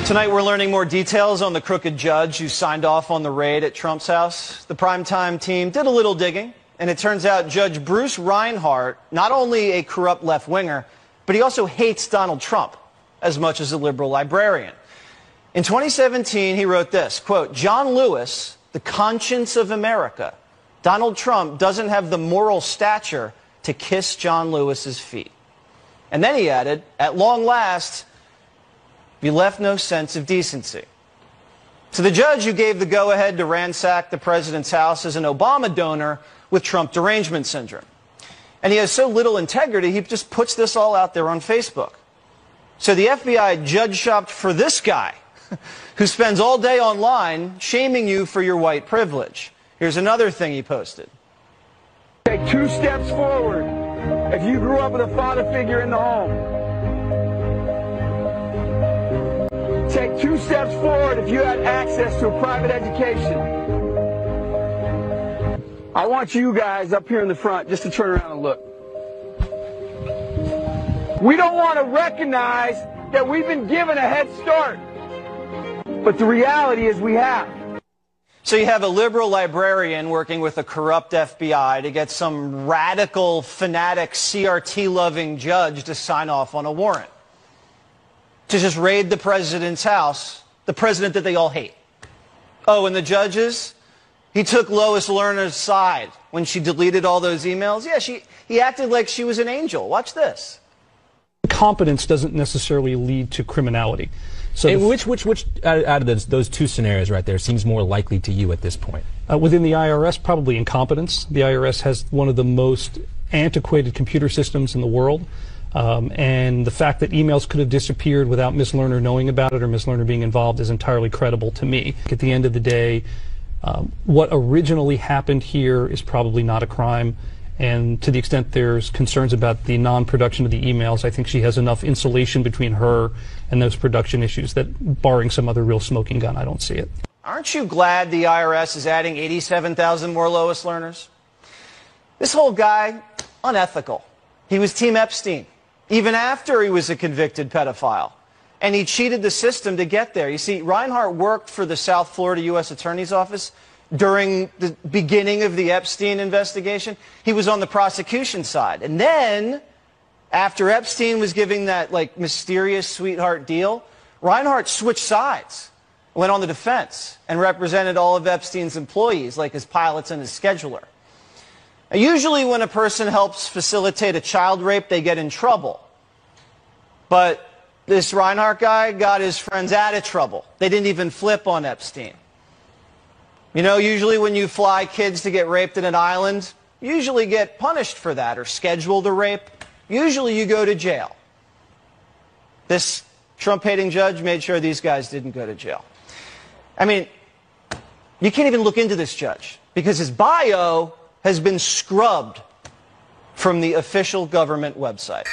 Tonight we're learning more details on the crooked judge who signed off on the raid at Trump's house. The primetime team did a little digging, and it turns out Judge Bruce Reinhart, not only a corrupt left-winger, but he also hates Donald Trump as much as a liberal librarian. In 2017, he wrote this, quote, "John Lewis, the conscience of America. Donald Trump doesn't have the moral stature to kiss John Lewis's feet." And then he added, "At long last, you left no sense of decency." So the judge who gave the go-ahead to ransack the president's house is an Obama donor with Trump derangement syndrome. And he has so little integrity, he just puts this all out there on Facebook. So the FBI judge shopped for this guy who spends all day online shaming you for your white privilege. Here's another thing he posted. Take 2 steps forward if you grew up with a father figure in the home. Take 2 steps forward if you had access to a private education. I want you guys up here in the front just to turn around and look. We don't want to recognize that we've been given a head start, but the reality is we have. So you have a liberal librarian working with a corrupt FBI to get some radical, fanatic, CRT-loving judge to sign off on a warrant to just raid the president's house, the president that they all hate. Oh, and the judges? He took Lois Lerner's side when she deleted all those emails. Yeah, he acted like she was an angel. Watch this. Competence doesn't necessarily lead to criminality. So which out of those 2 scenarios right there seems more likely to you at this point? Within the IRS, probably incompetence. The IRS has one of the most antiquated computer systems in the world. And the fact that emails could have disappeared without Ms. Lerner knowing about it or Ms. Lerner being involved is entirely credible to me. At the end of the day, what originally happened here is probably not a crime. And to the extent there's concerns about the non-production of the emails, I think she has enough insulation between her and those production issues that, barring some other real smoking gun, I don't see it. Aren't you glad the IRS is adding 87,000 more Lois Lerners? This whole guy, unethical. He was Team Epstein, even after he was a convicted pedophile. And he cheated the system to get there. You see, Reinhart worked for the South Florida U.S. Attorney's Office during the beginning of the Epstein investigation. He was on the prosecution side. And then, after Epstein was giving that, like, mysterious sweetheart deal, Reinhart switched sides, went on the defense, and represented all of Epstein's employees, like his pilots and his scheduler. Now, usually when a person helps facilitate a child rape, they get in trouble. But this Reinhart guy got his friends out of trouble. They didn't even flip on Epstein. You know, usually when you fly kids to get raped in an island, you usually get punished for that or scheduled a rape. Usually you go to jail. This Trump-hating judge made sure these guys didn't go to jail. I mean, you can't even look into this judge because his bio has been scrubbed from the official government website.